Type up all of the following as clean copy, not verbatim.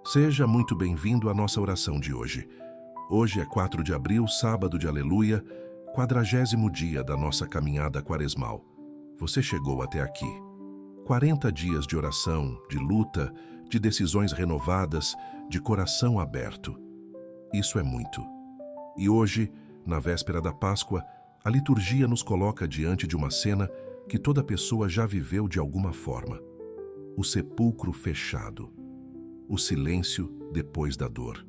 Seja muito bem-vindo à nossa oração de hoje. Hoje é 4 de abril, sábado de Aleluia, 40º dia da nossa caminhada quaresmal. Você chegou até aqui. 40 dias de oração, de luta, de decisões renovadas, de coração aberto. Isso é muito. E hoje, na véspera da Páscoa, a liturgia nos coloca diante de uma cena que toda pessoa já viveu de alguma forma. O sepulcro fechado. O silêncio depois da dor.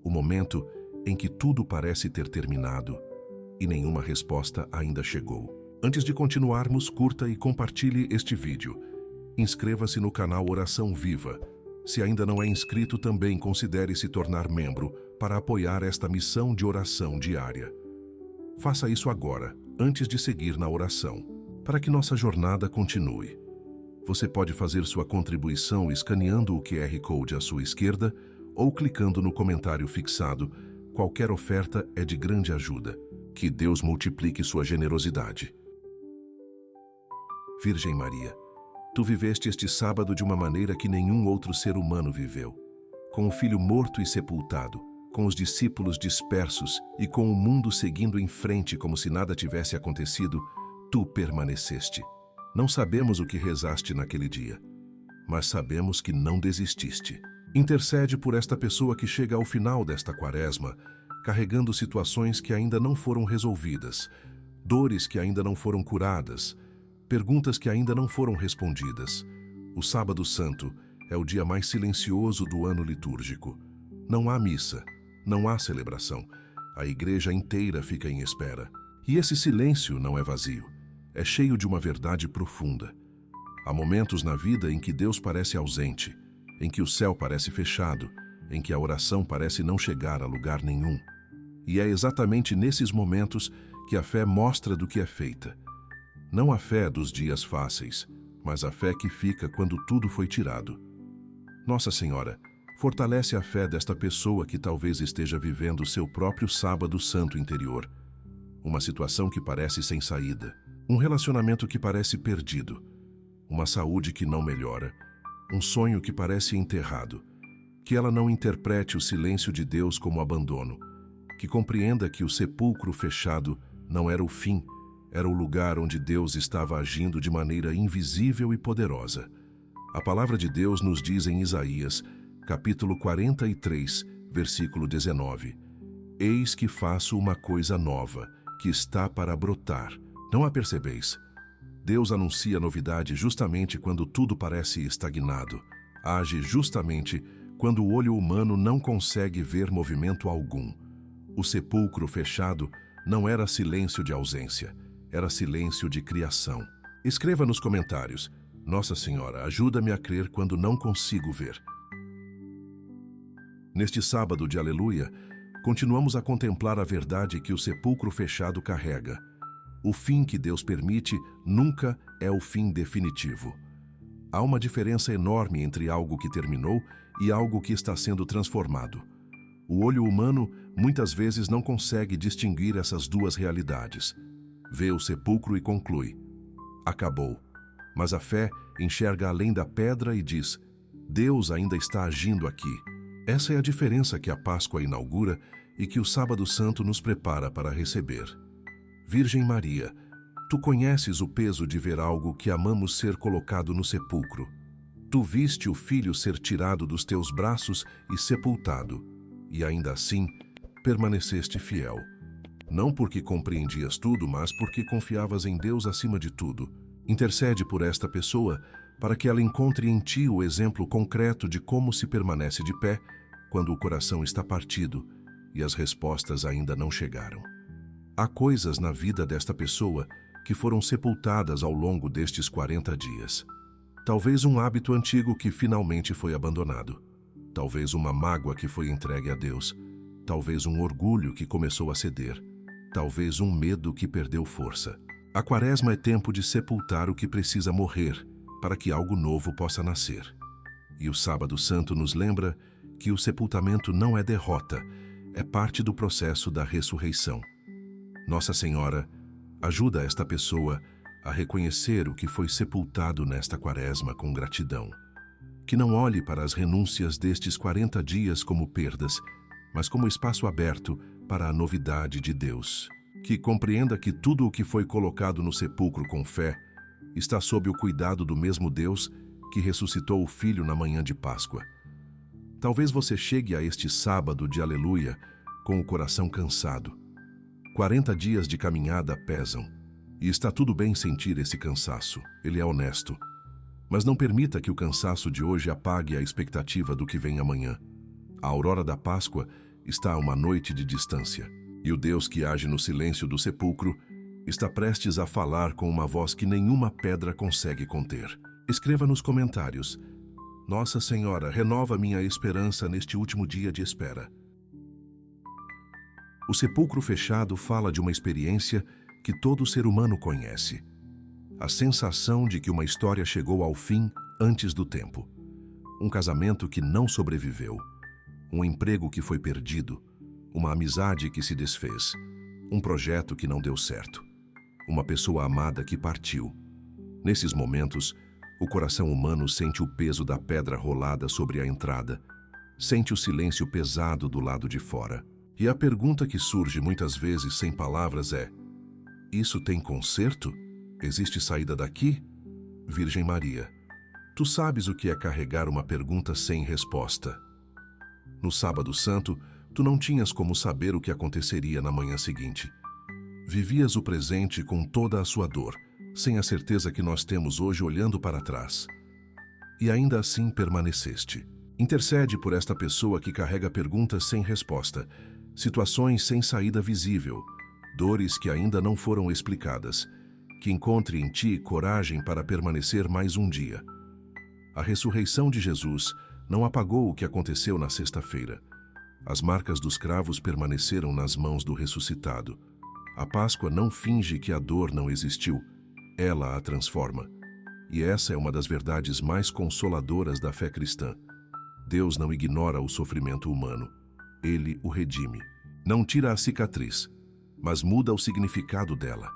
O momento em que tudo parece ter terminado e nenhuma resposta ainda chegou. Antes de continuarmos, curta e compartilhe este vídeo. Inscreva-se no canal Oração Viva. Se ainda não é inscrito, também considere se tornar membro para apoiar esta missão de oração diária. Faça isso agora, antes de seguir na oração, para que nossa jornada continue. Você pode fazer sua contribuição escaneando o QR Code à sua esquerda ou clicando no comentário fixado. Qualquer oferta é de grande ajuda. Que Deus multiplique sua generosidade. Virgem Maria, tu viveste este sábado de uma maneira que nenhum outro ser humano viveu. Com o filho morto e sepultado, com os discípulos dispersos e com o mundo seguindo em frente como se nada tivesse acontecido, tu permaneceste. Não sabemos o que rezaste naquele dia, mas sabemos que não desististe. Intercede por esta pessoa que chega ao final desta quaresma, carregando situações que ainda não foram resolvidas, dores que ainda não foram curadas, perguntas que ainda não foram respondidas. O Sábado Santo é o dia mais silencioso do ano litúrgico. Não há missa, não há celebração. A igreja inteira fica em espera. E esse silêncio não é vazio. É cheio de uma verdade profunda. Há momentos na vida em que Deus parece ausente, em que o céu parece fechado, em que a oração parece não chegar a lugar nenhum. E é exatamente nesses momentos que a fé mostra do que é feita. Não a fé dos dias fáceis, mas a fé que fica quando tudo foi tirado. Nossa Senhora, fortalece a fé desta pessoa que talvez esteja vivendo o seu próprio Sábado Santo interior. Uma situação que parece sem saída. Um relacionamento que parece perdido, uma saúde que não melhora, um sonho que parece enterrado. Que ela não interprete o silêncio de Deus como abandono, que compreenda que o sepulcro fechado não era o fim, era o lugar onde Deus estava agindo de maneira invisível e poderosa. A palavra de Deus nos diz em Isaías, capítulo 43, versículo 19: Eis que faço uma coisa nova, que está para brotar. Não a percebeis? Deus anuncia novidade justamente quando tudo parece estagnado. Age justamente quando o olho humano não consegue ver movimento algum. O sepulcro fechado não era silêncio de ausência, era silêncio de criação. Escreva nos comentários: Nossa Senhora, ajuda-me a crer quando não consigo ver. Neste sábado de Aleluia, continuamos a contemplar a verdade que o sepulcro fechado carrega. O fim que Deus permite nunca é o fim definitivo. Há uma diferença enorme entre algo que terminou e algo que está sendo transformado. O olho humano muitas vezes não consegue distinguir essas duas realidades. Vê o sepulcro e conclui: acabou. Mas a fé enxerga além da pedra e diz: Deus ainda está agindo aqui. Essa é a diferença que a Páscoa inaugura e que o Sábado Santo nos prepara para receber. Virgem Maria, tu conheces o peso de ver algo que amamos ser colocado no sepulcro. Tu viste o filho ser tirado dos teus braços e sepultado, e ainda assim permaneceste fiel. Não porque compreendias tudo, mas porque confiavas em Deus acima de tudo. Intercede por esta pessoa para que ela encontre em ti o exemplo concreto de como se permanece de pé quando o coração está partido e as respostas ainda não chegaram. Há coisas na vida desta pessoa que foram sepultadas ao longo destes 40 dias. Talvez um hábito antigo que finalmente foi abandonado. Talvez uma mágoa que foi entregue a Deus. Talvez um orgulho que começou a ceder. Talvez um medo que perdeu força. A quaresma é tempo de sepultar o que precisa morrer para que algo novo possa nascer. E o Sábado Santo nos lembra que o sepultamento não é derrota, é parte do processo da ressurreição. Nossa Senhora, ajuda esta pessoa a reconhecer o que foi sepultado nesta quaresma com gratidão. Que não olhe para as renúncias destes 40 dias como perdas, mas como espaço aberto para a novidade de Deus. Que compreenda que tudo o que foi colocado no sepulcro com fé está sob o cuidado do mesmo Deus que ressuscitou o Filho na manhã de Páscoa. Talvez você chegue a este sábado de aleluia com o coração cansado. 40 dias de caminhada pesam, e está tudo bem sentir esse cansaço, ele é honesto. Mas não permita que o cansaço de hoje apague a expectativa do que vem amanhã. A aurora da Páscoa está a uma noite de distância, e o Deus que age no silêncio do sepulcro está prestes a falar com uma voz que nenhuma pedra consegue conter. Escreva nos comentários: Nossa Senhora, renova minha esperança neste último dia de espera. O sepulcro fechado fala de uma experiência que todo ser humano conhece. A sensação de que uma história chegou ao fim antes do tempo. Um casamento que não sobreviveu. Um emprego que foi perdido. Uma amizade que se desfez. Um projeto que não deu certo. Uma pessoa amada que partiu. Nesses momentos, o coração humano sente o peso da pedra rolada sobre a entrada. Sente o silêncio pesado do lado de fora. E a pergunta que surge muitas vezes sem palavras é: isso tem conserto? Existe saída daqui? Virgem Maria, tu sabes o que é carregar uma pergunta sem resposta. No Sábado Santo, tu não tinhas como saber o que aconteceria na manhã seguinte. Vivias o presente com toda a sua dor, sem a certeza que nós temos hoje olhando para trás. E ainda assim permaneceste. Intercede por esta pessoa que carrega perguntas sem resposta, situações sem saída visível, dores que ainda não foram explicadas. Que encontre em ti coragem para permanecer mais um dia. A ressurreição de Jesus não apagou o que aconteceu na sexta-feira. As marcas dos cravos permaneceram nas mãos do ressuscitado. A Páscoa não finge que a dor não existiu, ela a transforma. E essa é uma das verdades mais consoladoras da fé cristã. Deus não ignora o sofrimento humano, ele o redime. Não tira a cicatriz, mas muda o significado dela.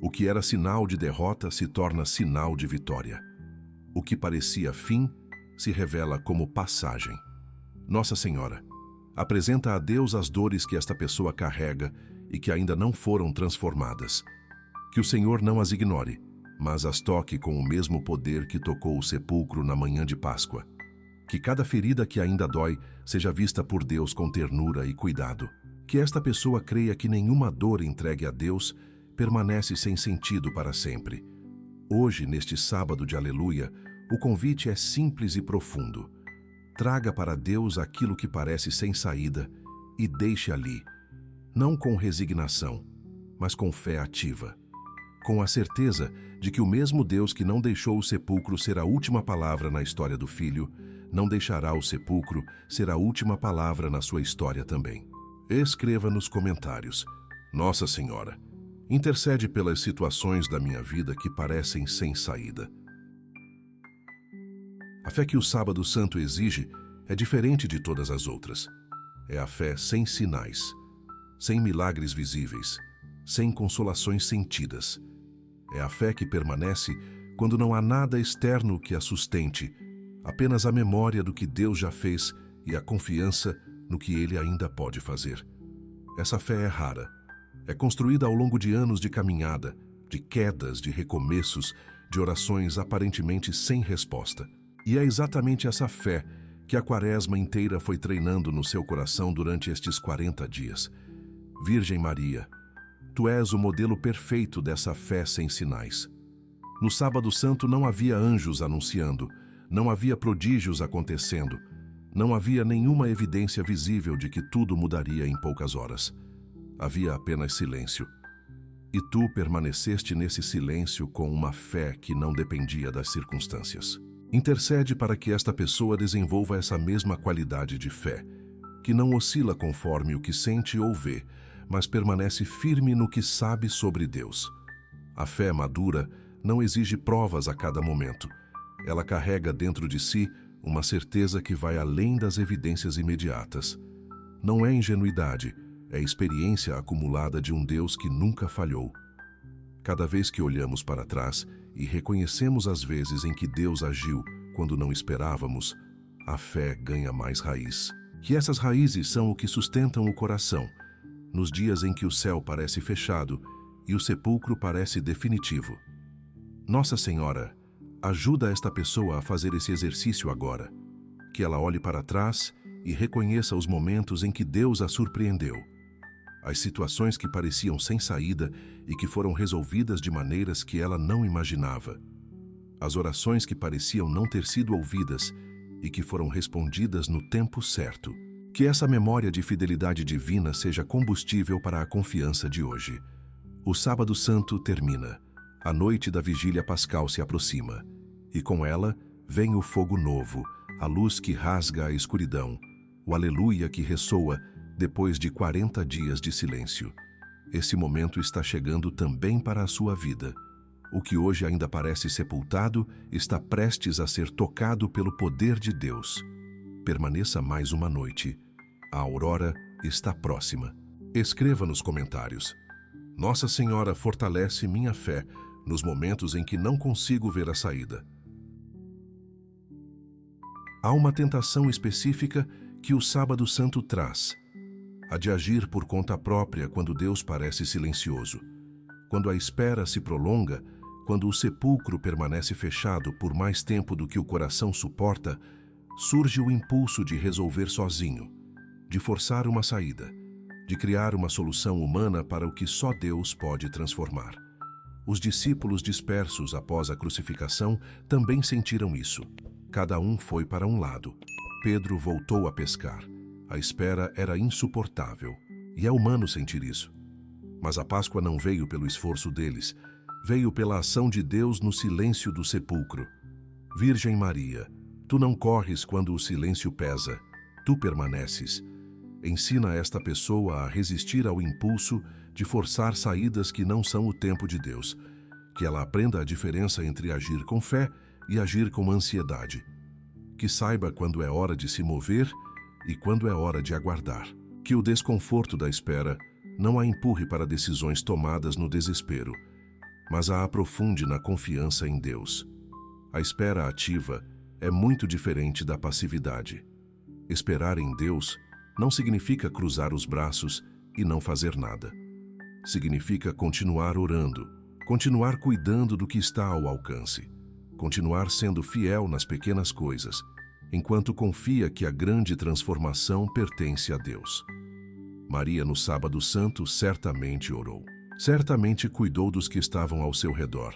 O que era sinal de derrota se torna sinal de vitória. O que parecia fim se revela como passagem. Nossa Senhora, apresenta a Deus as dores que esta pessoa carrega e que ainda não foram transformadas. Que o Senhor não as ignore, mas as toque com o mesmo poder que tocou o sepulcro na manhã de Páscoa. Que cada ferida que ainda dói seja vista por Deus com ternura e cuidado. Que esta pessoa creia que nenhuma dor entregue a Deus permanece sem sentido para sempre. Hoje, neste sábado de aleluia, o convite é simples e profundo. Traga para Deus aquilo que parece sem saída e deixe ali, não com resignação, mas com fé ativa. Com a certeza de que o mesmo Deus que não deixou o sepulcro ser a última palavra na história do Filho, não deixará o sepulcro ser a última palavra na sua história também. Escreva nos comentários: Nossa Senhora, intercede pelas situações da minha vida que parecem sem saída. A fé que o Sábado Santo exige é diferente de todas as outras. É a fé sem sinais, sem milagres visíveis, sem consolações sentidas. É a fé que permanece quando não há nada externo que a sustente, apenas a memória do que Deus já fez e a confiança no que Ele ainda pode fazer. Essa fé é rara. É construída ao longo de anos de caminhada, de quedas, de recomeços, de orações aparentemente sem resposta. E é exatamente essa fé que a Quaresma inteira foi treinando no seu coração durante estes 40 dias. Virgem Maria, tu és o modelo perfeito dessa fé sem sinais. No Sábado Santo não havia anjos anunciando, não havia prodígios acontecendo, não havia nenhuma evidência visível de que tudo mudaria em poucas horas. Havia apenas silêncio. E tu permaneceste nesse silêncio com uma fé que não dependia das circunstâncias. Intercede para que esta pessoa desenvolva essa mesma qualidade de fé, que não oscila conforme o que sente ou vê, mas permanece firme no que sabe sobre Deus. A fé madura não exige provas a cada momento. Ela carrega dentro de si uma certeza que vai além das evidências imediatas. Não é ingenuidade, é experiência acumulada de um Deus que nunca falhou. Cada vez que olhamos para trás e reconhecemos as vezes em que Deus agiu, quando não esperávamos, a fé ganha mais raiz. Que essas raízes são o que sustentam o coração, nos dias em que o céu parece fechado e o sepulcro parece definitivo. Nossa Senhora, ajuda esta pessoa a fazer esse exercício agora. Que ela olhe para trás e reconheça os momentos em que Deus a surpreendeu. As situações que pareciam sem saída e que foram resolvidas de maneiras que ela não imaginava. As orações que pareciam não ter sido ouvidas e que foram respondidas no tempo certo. Que essa memória de fidelidade divina seja combustível para a confiança de hoje. O Sábado Santo termina. A noite da Vigília Pascal se aproxima. E com ela vem o fogo novo, a luz que rasga a escuridão, o aleluia que ressoa depois de 40 dias de silêncio. Esse momento está chegando também para a sua vida. O que hoje ainda parece sepultado está prestes a ser tocado pelo poder de Deus. Permaneça mais uma noite. A aurora está próxima. Escreva nos comentários: Nossa Senhora fortalece minha fé nos momentos em que não consigo ver a saída. Há uma tentação específica que o Sábado Santo traz: a de agir por conta própria quando Deus parece silencioso. Quando a espera se prolonga, quando o sepulcro permanece fechado por mais tempo do que o coração suporta, surge o impulso de resolver sozinho, de forçar uma saída, de criar uma solução humana para o que só Deus pode transformar. Os discípulos dispersos após a crucificação também sentiram isso. Cada um foi para um lado. Pedro voltou a pescar. A espera era insuportável, e é humano sentir isso. Mas a Páscoa não veio pelo esforço deles, veio pela ação de Deus no silêncio do sepulcro. Virgem Maria, tu não corres quando o silêncio pesa, tu permaneces. Ensina esta pessoa a resistir ao impulso de forçar saídas que não são o tempo de Deus, que ela aprenda a diferença entre agir com fé e agir com ansiedade, que saiba quando é hora de se mover e quando é hora de aguardar, que o desconforto da espera não a empurre para decisões tomadas no desespero, mas a aprofunde na confiança em Deus. A espera ativa é muito diferente da passividade. Esperar em Deus não significa cruzar os braços e não fazer nada. Significa continuar orando, continuar cuidando do que está ao alcance, continuar sendo fiel nas pequenas coisas, enquanto confia que a grande transformação pertence a Deus. Maria, no Sábado Santo, certamente orou. Certamente cuidou dos que estavam ao seu redor.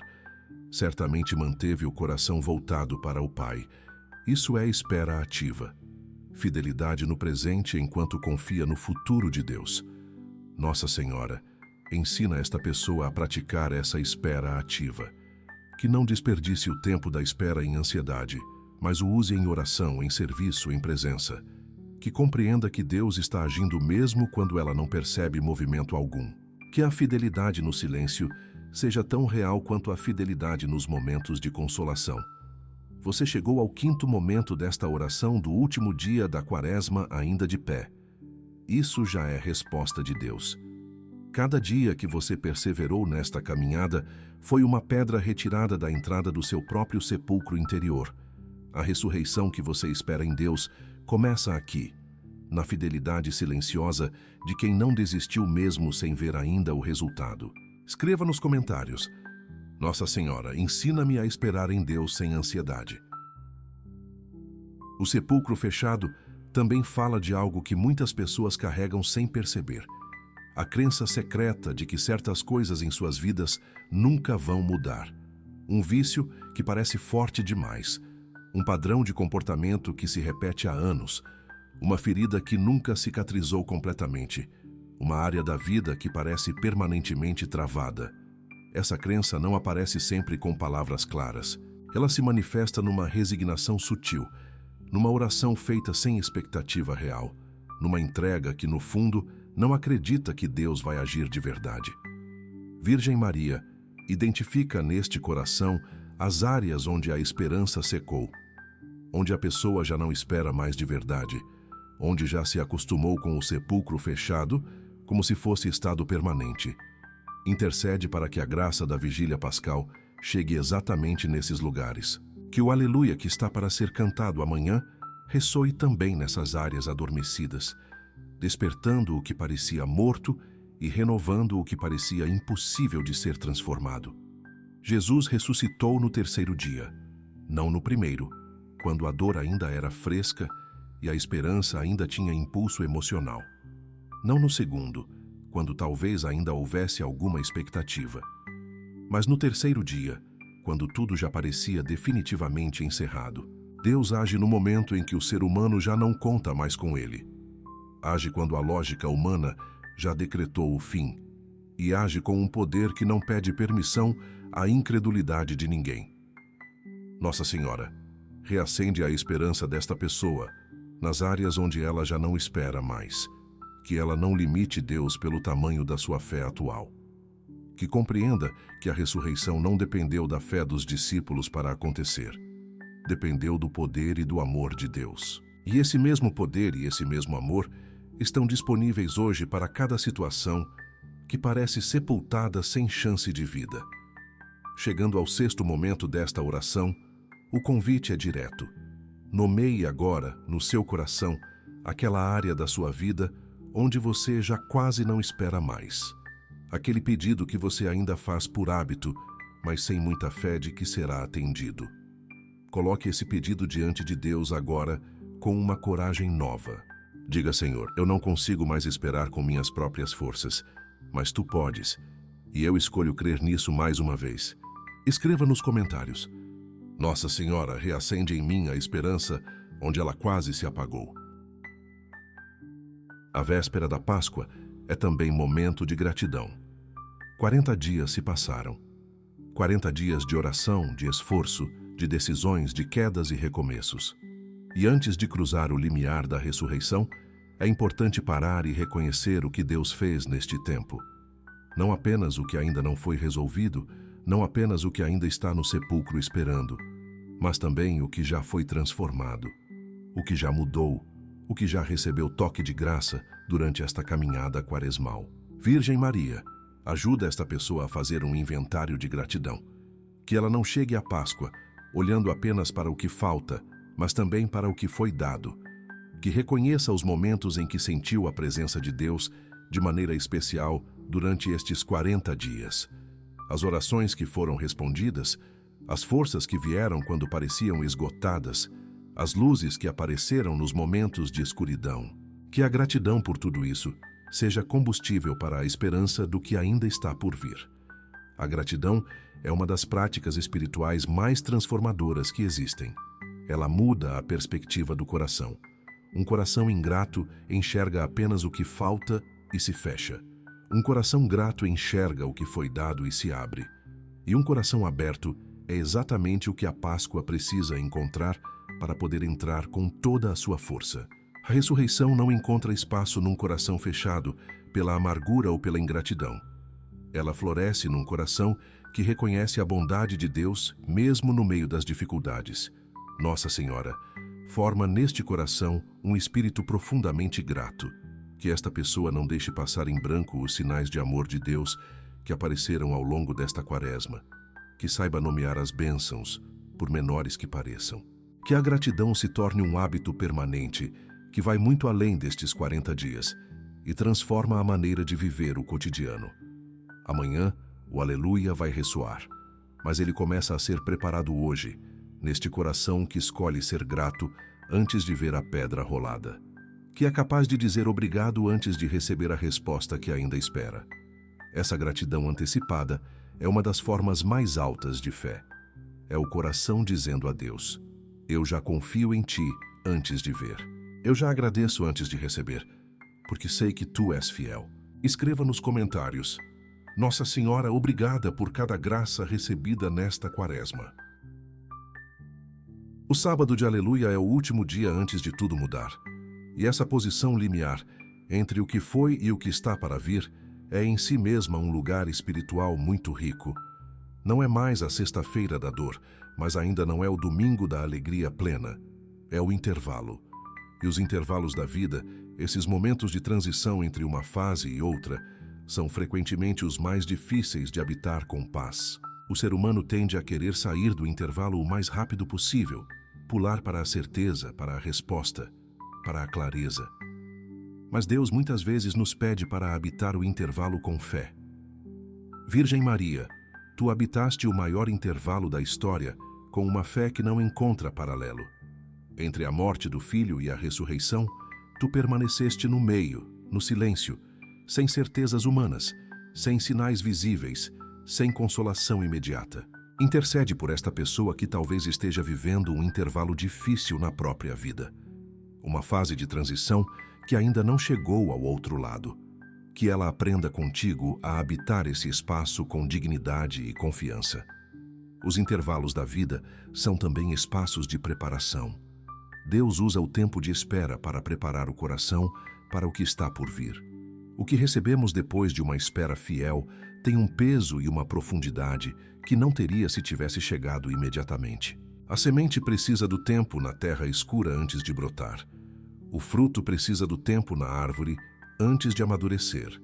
Certamente manteve o coração voltado para o Pai. Isso é espera ativa. Fidelidade no presente enquanto confia no futuro de Deus. Nossa Senhora, ensina esta pessoa a praticar essa espera ativa. Que não desperdice o tempo da espera em ansiedade, mas o use em oração, em serviço, em presença. Que compreenda que Deus está agindo mesmo quando ela não percebe movimento algum. Que a fidelidade no silêncio seja tão real quanto a fidelidade nos momentos de consolação. Você chegou ao 5º momento desta oração do último dia da Quaresma ainda de pé. Isso já é resposta de Deus. Cada dia que você perseverou nesta caminhada foi uma pedra retirada da entrada do seu próprio sepulcro interior. A ressurreição que você espera em Deus começa aqui, na fidelidade silenciosa de quem não desistiu mesmo sem ver ainda o resultado. Escreva nos comentários: Nossa Senhora, ensina-me a esperar em Deus sem ansiedade. O sepulcro fechado também fala de algo que muitas pessoas carregam sem perceber. A crença secreta de que certas coisas em suas vidas nunca vão mudar. Um vício que parece forte demais. Um padrão de comportamento que se repete há anos. Uma ferida que nunca cicatrizou completamente. Uma área da vida que parece permanentemente travada. Essa crença não aparece sempre com palavras claras. Ela se manifesta numa resignação sutil, numa oração feita sem expectativa real, numa entrega que, no fundo, não acredita que Deus vai agir de verdade. Virgem Maria, identifica neste coração as áreas onde a esperança secou, onde a pessoa já não espera mais de verdade, onde já se acostumou com o sepulcro fechado, como se fosse estado permanente. Intercede para que a graça da Vigília Pascal chegue exatamente nesses lugares. Que o aleluia que está para ser cantado amanhã ressoe também nessas áreas adormecidas, despertando o que parecia morto e renovando o que parecia impossível de ser transformado. Jesus ressuscitou no terceiro dia, não no primeiro, quando a dor ainda era fresca e a esperança ainda tinha impulso emocional. Não no segundo, quando talvez ainda houvesse alguma expectativa. Mas no terceiro dia, quando tudo já parecia definitivamente encerrado. Deus age no momento em que o ser humano já não conta mais com ele. Age quando a lógica humana já decretou o fim. E age com um poder que não pede permissão à incredulidade de ninguém. Nossa Senhora, reacende a esperança desta pessoa nas áreas onde ela já não espera mais. Que ela não limite Deus pelo tamanho da sua fé atual. Que compreenda que a ressurreição não dependeu da fé dos discípulos para acontecer. Dependeu do poder e do amor de Deus. E esse mesmo poder e esse mesmo amor estão disponíveis hoje para cada situação que parece sepultada sem chance de vida. Chegando ao sexto momento desta oração, o convite é direto. Nomeie agora, no seu coração, aquela área da sua vida onde você já quase não espera mais. Aquele pedido que você ainda faz por hábito, mas sem muita fé de que será atendido. Coloque esse pedido diante de Deus agora com uma coragem nova. Diga, Senhor, eu não consigo mais esperar com minhas próprias forças, mas Tu podes, e eu escolho crer nisso mais uma vez. Escreva nos comentários. Nossa Senhora reacende em mim a esperança onde ela quase se apagou. A véspera da Páscoa é também momento de gratidão. 40 dias se passaram. 40 dias de oração, de esforço, de decisões, de quedas e recomeços. E antes de cruzar o limiar da ressurreição, é importante parar e reconhecer o que Deus fez neste tempo. Não apenas o que ainda não foi resolvido, não apenas o que ainda está no sepulcro esperando, mas também o que já foi transformado, o que já mudou, o que já recebeu toque de graça durante esta caminhada quaresmal. Virgem Maria, ajuda esta pessoa a fazer um inventário de gratidão. Que ela não chegue à Páscoa olhando apenas para o que falta, mas também para o que foi dado. Que reconheça os momentos em que sentiu a presença de Deus de maneira especial durante estes 40 dias. As orações que foram respondidas, as forças que vieram quando pareciam esgotadas, as luzes que apareceram nos momentos de escuridão. Que a gratidão por tudo isso seja combustível para a esperança do que ainda está por vir. A gratidão é uma das práticas espirituais mais transformadoras que existem. Ela muda a perspectiva do coração. Um coração ingrato enxerga apenas o que falta e se fecha. Um coração grato enxerga o que foi dado e se abre. E um coração aberto é exatamente o que a Páscoa precisa encontrar para poder entrar com toda a sua força. A ressurreição não encontra espaço num coração fechado pela amargura ou pela ingratidão. Ela floresce num coração que reconhece a bondade de Deus mesmo no meio das dificuldades. Nossa Senhora, forma neste coração um espírito profundamente grato. Que esta pessoa não deixe passar em branco os sinais de amor de Deus que apareceram ao longo desta quaresma. Que saiba nomear as bênçãos, por menores que pareçam. Que a gratidão se torne um hábito permanente, que vai muito além destes 40 dias e transforma a maneira de viver o cotidiano. Amanhã, o aleluia vai ressoar, mas ele começa a ser preparado hoje, neste coração que escolhe ser grato antes de ver a pedra rolada. Que é capaz de dizer obrigado antes de receber a resposta que ainda espera. Essa gratidão antecipada é uma das formas mais altas de fé. É o coração dizendo a Deus: eu já confio em Ti antes de ver. Eu já agradeço antes de receber, porque sei que Tu és fiel. Escreva nos comentários: Nossa Senhora, obrigada por cada graça recebida nesta quaresma. O sábado de Aleluia é o último dia antes de tudo mudar. E essa posição limiar entre o que foi e o que está para vir é em si mesma um lugar espiritual muito rico. Não é mais a sexta-feira da dor, mas ainda não é o domingo da alegria plena. É o intervalo. E os intervalos da vida, esses momentos de transição entre uma fase e outra, são frequentemente os mais difíceis de habitar com paz. O ser humano tende a querer sair do intervalo o mais rápido possível, pular para a certeza, para a resposta, para a clareza. Mas Deus muitas vezes nos pede para habitar o intervalo com fé. Virgem Maria, tu habitaste o maior intervalo da história com uma fé que não encontra paralelo. Entre a morte do Filho e a ressurreição, tu permaneceste no meio, no silêncio, sem certezas humanas, sem sinais visíveis, sem consolação imediata. Intercede por esta pessoa que talvez esteja vivendo um intervalo difícil na própria vida. Uma fase de transição que ainda não chegou ao outro lado. Que ela aprenda contigo a habitar esse espaço com dignidade e confiança. Os intervalos da vida são também espaços de preparação. Deus usa o tempo de espera para preparar o coração para o que está por vir. O que recebemos depois de uma espera fiel tem um peso e uma profundidade que não teria se tivesse chegado imediatamente. A semente precisa do tempo na terra escura antes de brotar. O fruto precisa do tempo na árvore antes de amadurecer.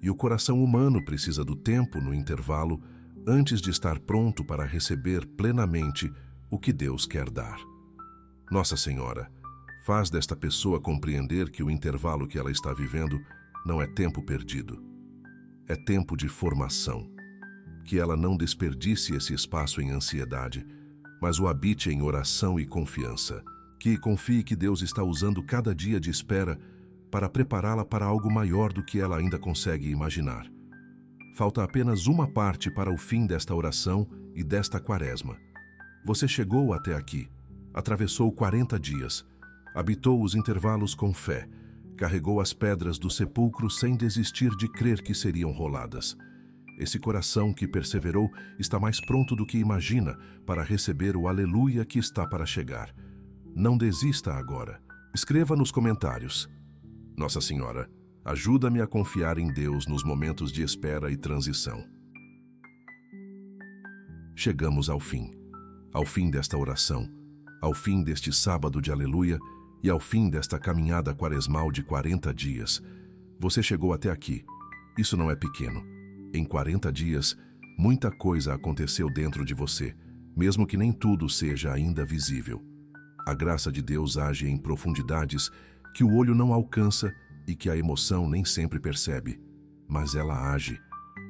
E o coração humano precisa do tempo no intervalo antes de estar pronto para receber plenamente o que Deus quer dar. Nossa Senhora, faz desta pessoa compreender que o intervalo que ela está vivendo não é tempo perdido. É tempo de formação. Que ela não desperdice esse espaço em ansiedade, mas o habite em oração e confiança. Que confie que Deus está usando cada dia de espera para prepará-la para algo maior do que ela ainda consegue imaginar. Falta apenas uma parte para o fim desta oração e desta quaresma. Você chegou até aqui, atravessou 40 dias, habitou os intervalos com fé, carregou as pedras do sepulcro sem desistir de crer que seriam roladas. Esse coração que perseverou está mais pronto do que imagina para receber o aleluia que está para chegar. Não desista agora. Escreva nos comentários: Nossa Senhora, ajuda-me a confiar em Deus nos momentos de espera e transição. Chegamos ao fim desta oração, ao fim deste sábado de aleluia e ao fim desta caminhada quaresmal de 40 dias. Você chegou até aqui. Isso não é pequeno. Em 40 dias, muita coisa aconteceu dentro de você, mesmo que nem tudo seja ainda visível. A graça de Deus age em profundidades que o olho não alcança e que a emoção nem sempre percebe, mas ela age.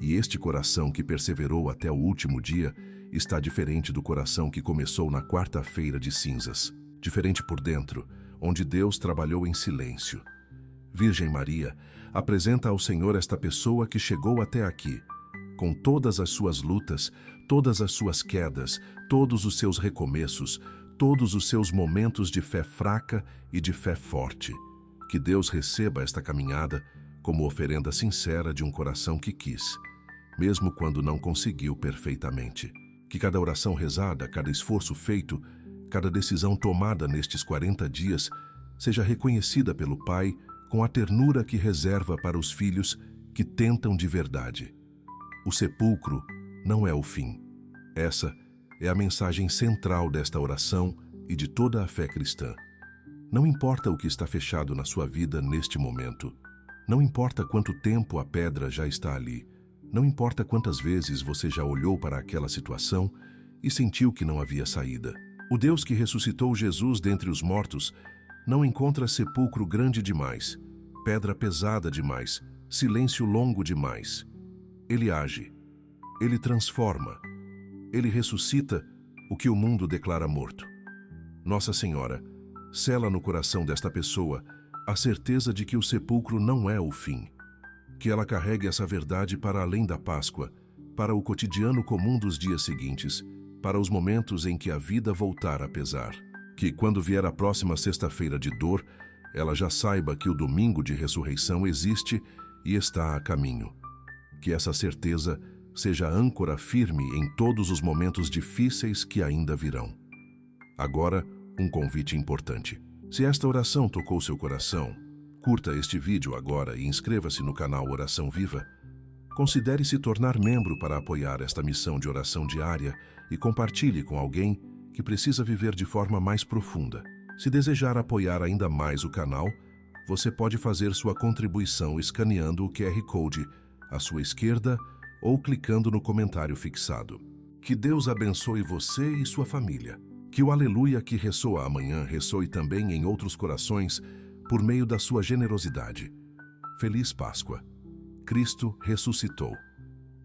E este coração que perseverou até o último dia está diferente do coração que começou na quarta-feira de cinzas. Diferente por dentro, onde Deus trabalhou em silêncio. Virgem Maria, apresenta ao Senhor esta pessoa que chegou até aqui, com todas as suas lutas, todas as suas quedas, todos os seus recomeços, todos os seus momentos de fé fraca e de fé forte. Que Deus receba esta caminhada como oferenda sincera de um coração que quis, mesmo quando não conseguiu perfeitamente. Que cada oração rezada, cada esforço feito, cada decisão tomada nestes 40 dias seja reconhecida pelo Pai com a ternura que reserva para os filhos que tentam de verdade. O sepulcro não é o fim. Essa é a mensagem central desta oração e de toda a fé cristã. Não importa o que está fechado na sua vida neste momento. Não importa quanto tempo a pedra já está ali. Não importa quantas vezes você já olhou para aquela situação e sentiu que não havia saída. O Deus que ressuscitou Jesus dentre os mortos não encontra sepulcro grande demais, pedra pesada demais, silêncio longo demais. Ele age. Ele transforma. Ele ressuscita o que o mundo declara morto. Nossa Senhora, sela no coração desta pessoa a certeza de que o sepulcro não é o fim. Que ela carregue essa verdade para além da Páscoa, para o cotidiano comum dos dias seguintes, para os momentos em que a vida voltar a pesar. Que quando vier a próxima sexta-feira de dor, ela já saiba que o domingo de ressurreição existe e está a caminho. Que essa certeza seja âncora firme em todos os momentos difíceis que ainda virão. Agora, um convite importante. Se esta oração tocou seu coração, curta este vídeo agora e inscreva-se no canal Oração Viva. Considere se tornar membro para apoiar esta missão de oração diária e compartilhe com alguém que precisa viver de forma mais profunda. Se desejar apoiar ainda mais o canal, você pode fazer sua contribuição escaneando o QR Code à sua esquerda ou clicando no comentário fixado. Que Deus abençoe você e sua família. Que o aleluia que ressoa amanhã ressoe também em outros corações por meio da sua generosidade. Feliz Páscoa. Cristo ressuscitou.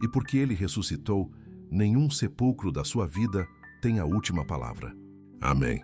E porque Ele ressuscitou, nenhum sepulcro da sua vida tem a última palavra. Amém.